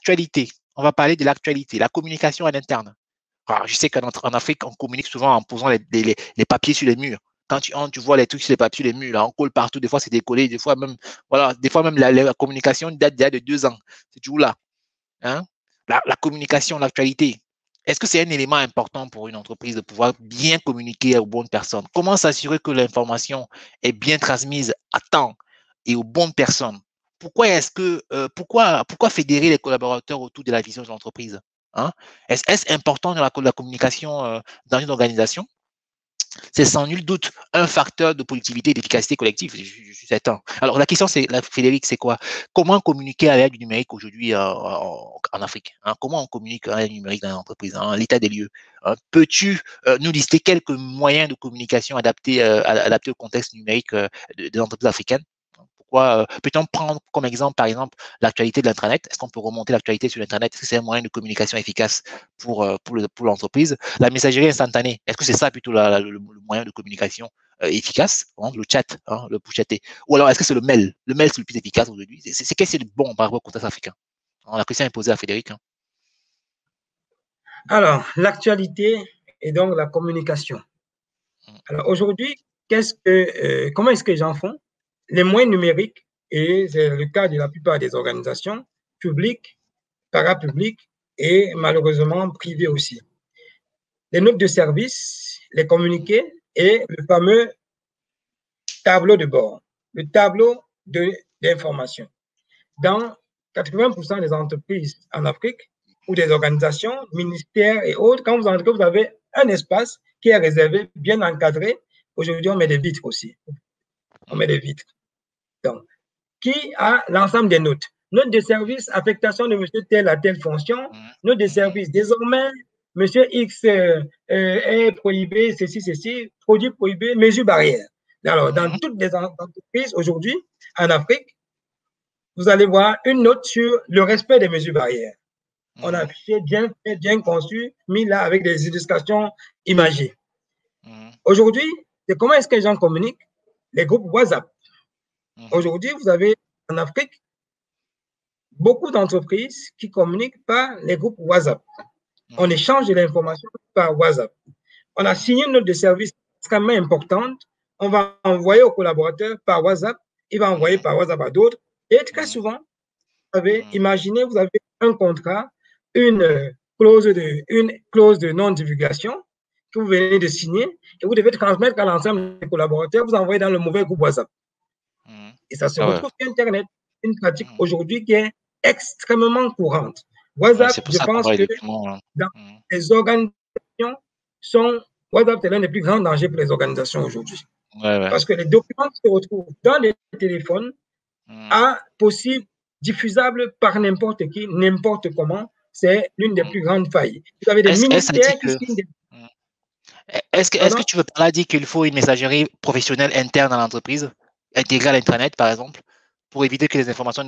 l'actualité. On va parler de l'actualité, la communication en interne. Alors, je sais qu'en Afrique, on communique souvent en posant les papiers sur les murs. Quand tu vois les trucs sur les papiers, sur les murs, là, on colle partout. Des fois, c'est décollé. Des fois même, voilà, des fois même la communication date déjà de 2 ans. C'est toujours là. Hein? La communication, l'actualité. Est-ce que c'est un élément important pour une entreprise de pouvoir bien communiquer aux bonnes personnes? Comment s'assurer que l'information est bien transmise à temps et aux bonnes personnes? Pourquoi fédérer les collaborateurs autour de la vision de l'entreprise? Hein? Est-ce important dans la communication dans une organisation? C'est sans nul doute un facteur de productivité et d'efficacité collective, je suis certain. Alors, la question, Frédéric, c'est quoi? Comment communiquer à l'ère du numérique aujourd'hui en Afrique? Hein? Comment on communique à l'ère du numérique dans l'entreprise, hein? L'état des lieux? Hein? Peux-tu nous lister quelques moyens de communication adaptés au contexte numérique des entreprises africaines? Peut-on prendre comme exemple, par exemple, l'actualité de l'intranet? Est-ce qu'on peut remonter l'actualité sur l'intranet? Est-ce que c'est un moyen de communication efficace pour l'entreprise? La messagerie instantanée, est-ce que c'est ça plutôt le moyen de communication efficace? Hein, le chat, hein, le pour chatter. Ou alors est-ce que c'est le mail? Le mail, c'est le plus efficace aujourd'hui. Qu'est-ce qui est bon par rapport au contexte africain? Alors, la question est posée à Frédéric. Hein. Alors, l'actualité et donc la communication. Alors aujourd'hui, comment est-ce que les gens font? Les moyens numériques, et c'est le cas de la plupart des organisations publiques, parapubliques et malheureusement privées aussi. Les notes de service, les communiqués et le fameux tableau de bord, le tableau d'information. Dans 80% des entreprises en Afrique ou des organisations, ministères et autres, quand vous entrez, vous avez un espace qui est réservé, bien encadré. Aujourd'hui, on met des vitres aussi. On met des vitres. Donc, qui a l'ensemble des notes? Note de service, affectation de monsieur tel à telle fonction. Note de service. Désormais, monsieur X est prohibé, ceci, produit prohibé, mesure barrière. Alors, dans toutes les entreprises aujourd'hui, en Afrique, vous allez voir une note sur le respect des mesures barrières. On a affiché bien conçu, mis là avec des illustrations imagées. Aujourd'hui, c'est comment est-ce que les gens communiquent? Les groupes WhatsApp. Aujourd'hui, vous avez en Afrique beaucoup d'entreprises qui communiquent par les groupes WhatsApp. On échange de l'information par WhatsApp. On a signé une note de service extrêmement importante. On va envoyer aux collaborateurs par WhatsApp. Il va envoyer par WhatsApp à d'autres. Et très souvent, imaginez, vous avez un contrat, une clause de non-divulgation que vous venez de signer et vous devez transmettre à l'ensemble des collaborateurs, vous envoyez dans le mauvais groupe WhatsApp. Et ça se retrouve sur Internet, une pratique aujourd'hui qui est extrêmement courante. WhatsApp, je pense que dans les organisations WhatsApp est l'un des plus grands dangers pour les organisations aujourd'hui. Parce que les documents se retrouvent dans les téléphones, possible, diffusable par n'importe qui, n'importe comment. C'est l'une des plus grandes failles. Vous avez des ministères qui signent des... Est-ce que tu veux par là dire qu'il faut une messagerie professionnelle interne à l'entreprise, intégrée à l'intranet, par exemple, pour éviter que les informations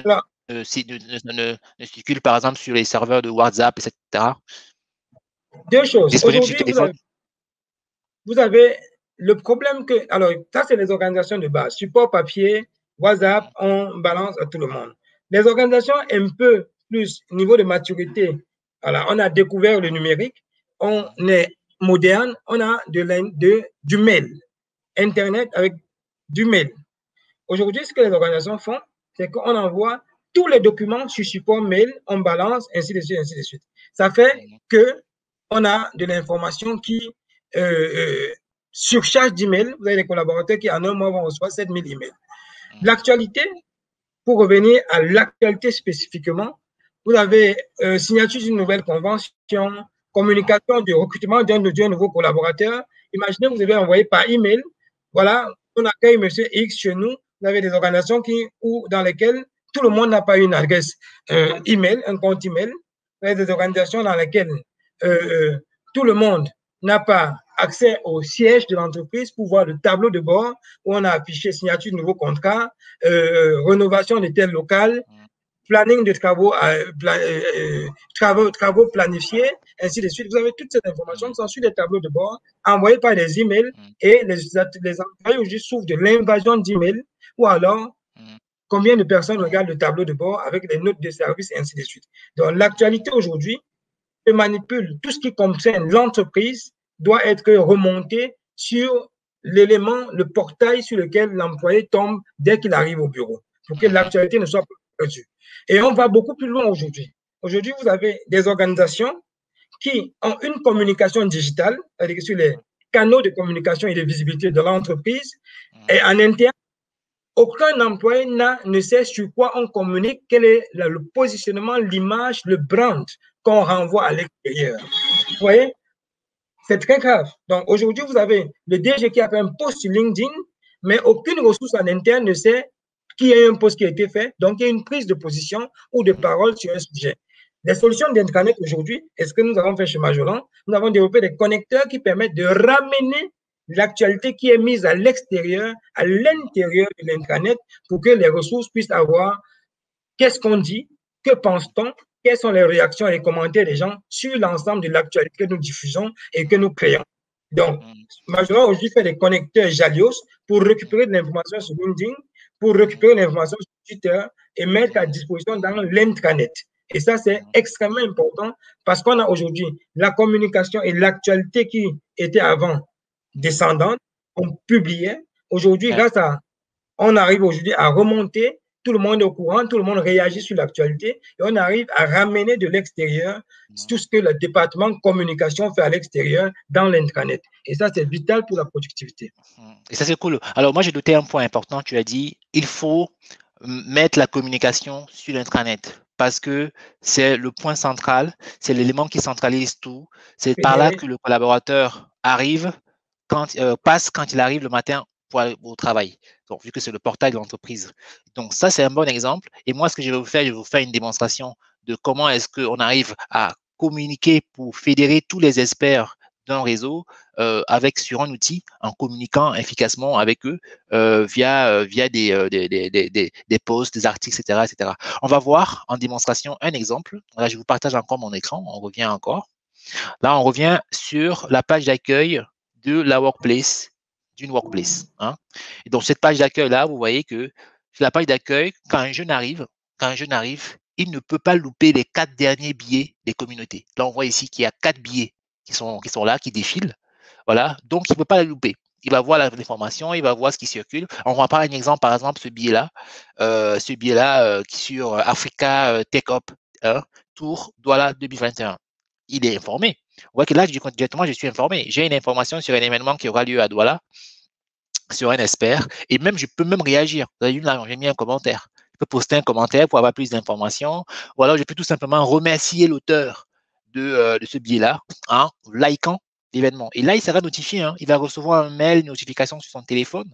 ne circulent, par exemple, sur les serveurs de WhatsApp, etc. Deux choses. Aujourd'hui, vous avez le problème que... Alors, ça, c'est les organisations de base. Support papier, WhatsApp, on balance à tout le monde. Les organisations un peu plus niveau de maturité, voilà, on a découvert le numérique, on est moderne, on a du mail, Internet avec du mail. Aujourd'hui, ce que les organisations font, c'est qu'on envoie tous les documents sur support mail, on balance, ainsi de suite, ainsi de suite. Ça fait qu'on a de l'information qui surcharge d'emails. Vous avez des collaborateurs qui, en un mois, vont recevoir 7000 emails. L'actualité, pour revenir à l'actualité spécifiquement, vous avez signature d'une nouvelle convention, communication du recrutement d'un nouveau collaborateur. Imaginez, vous avez envoyé par email, voilà, on accueille monsieur X chez nous. Vous avez des organisations dans lesquelles tout le monde n'a pas une adresse email, un compte email. Vous avez des organisations dans lesquelles tout le monde n'a pas accès au siège de l'entreprise pour voir le tableau de bord où on a affiché signature de nouveaux contrats, rénovation de tel local, planning de travaux planifiés, ainsi de suite. Vous avez toutes ces informations qui sont sur des tableaux de bord envoyés par des emails et les employés aujourd'hui souffrent de l'invasion d'emails ou alors combien de personnes regardent le tableau de bord avec les notes de service et ainsi de suite. Donc, l'actualité aujourd'hui se manipule. Tout ce qui concerne l'entreprise doit être remonté sur l'élément, le portail sur lequel l'employé tombe dès qu'il arrive au bureau, pour que l'actualité ne soit pas perdue. Et on va beaucoup plus loin aujourd'hui. Aujourd'hui, vous avez des organisations qui ont une communication digitale, c'est-à-dire sur les canaux de communication et de visibilité de l'entreprise, et en interne, aucun employé ne sait sur quoi on communique, quel est le positionnement, l'image, le brand qu'on renvoie à l'extérieur. Vous voyez, c'est très grave. Donc aujourd'hui, vous avez le DG qui a fait un post sur LinkedIn, mais aucune ressource en interne ne sait qu'il y a un post qui a été fait. Donc il y a une prise de position ou de parole sur un sujet. Les solutions d'intranet aujourd'hui, et ce que nous avons fait chez Majolan, nous avons développé des connecteurs qui permettent de ramener l'actualité qui est mise à l'extérieur, à l'intérieur de l'intranet, pour que les ressources puissent avoir qu'est-ce qu'on dit, que pense-t-on, quelles sont les réactions et les commentaires des gens sur l'ensemble de l'actualité que nous diffusons et que nous créons. Donc, Majolan aujourd'hui fait des connecteurs Jalios pour récupérer de l'information sur LinkedIn, pour récupérer l'information sur Twitter et mettre à disposition dans l'intranet. Et ça, c'est extrêmement important parce qu'on a aujourd'hui la communication et l'actualité qui était avant descendante, on publiait. Aujourd'hui, grâce à, on arrive aujourd'hui à remonter, tout le monde est au courant, tout le monde réagit sur l'actualité et on arrive à ramener de l'extérieur tout ce que le département de communication fait à l'extérieur dans l'intranet. Et ça, c'est vital pour la productivité. Et ça, c'est cool. Alors, moi, j'ai noté un point important. Tu as dit, il faut mettre la communication sur l'intranet parce que c'est le point central, c'est l'élément qui centralise tout. C'est par là que le collaborateur arrive, passe quand il arrive le matin pour aller au travail. Donc, vu que c'est le portail de l'entreprise. Donc, ça, c'est un bon exemple. Et moi, ce que je vais vous faire, une démonstration de comment est-ce qu'on arrive à communiquer pour fédérer tous les experts d'un réseau sur un outil en communiquant efficacement avec eux via des posts, des articles, etc. On va voir en démonstration un exemple. Là, je vous partage encore mon écran. On revient encore. Là, on revient sur la page d'accueil de la workplace, d'une workplace. Hein. Et donc, cette page d'accueil-là, vous voyez que sur la page d'accueil, quand un jeune arrive, il ne peut pas louper les 4 derniers billets des communautés. Là, on voit ici qu'il y a 4 billets qui sont là, qui défilent. Voilà, donc il ne peut pas les louper. Il va voir l'information, il va voir ce qui circule. On va prendre un exemple, par exemple, ce billet-là qui sur Africa Tech Up, Tour Douala 2021. Il est informé. Vous voyez que là, directement, je suis informé. J'ai une information sur un événement qui aura lieu à Douala, sur un expert, et même je peux même réagir. Vous avez vu là, j'ai mis un commentaire. Je peux poster un commentaire pour avoir plus d'informations, ou alors je peux tout simplement remercier l'auteur de ce billet-là en likant l'événement. Et là, il sera notifié, hein. Il va recevoir un mail, une notification sur son téléphone,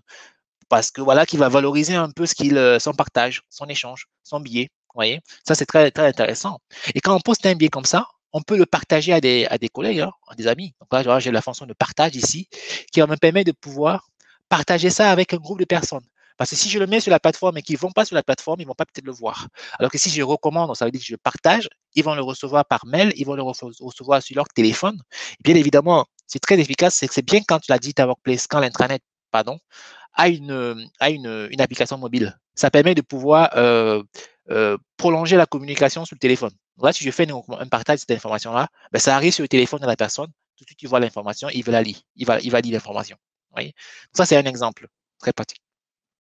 parce que voilà, qu'il va valoriser un peu son partage, son échange, son billet. Vous voyez, ça c'est très, très intéressant. Et quand on poste un billet comme ça, on peut le partager à des collègues, hein, à des amis. Donc là, j'ai la fonction de partage ici, qui va me permettre de pouvoir partager ça avec un groupe de personnes. Parce que si je le mets sur la plateforme et qu'ils ne vont pas sur la plateforme, ils ne vont pas peut-être le voir. Alors que si je recommande, ça veut dire que je partage, ils vont le recevoir par mail, ils vont le recevoir sur leur téléphone. Et bien évidemment, c'est très efficace. C'est bien quand tu l'as dit, ta workplace, quand l'intranet, a une application mobile. Ça permet de pouvoir prolonger la communication sur le téléphone. Là, si je fais un partage de cette information-là, ben, ça arrive sur le téléphone de la personne. Tout de suite, tu vois l'information, il va la lire. Il va lire l'information. Ça, c'est un exemple très pratique.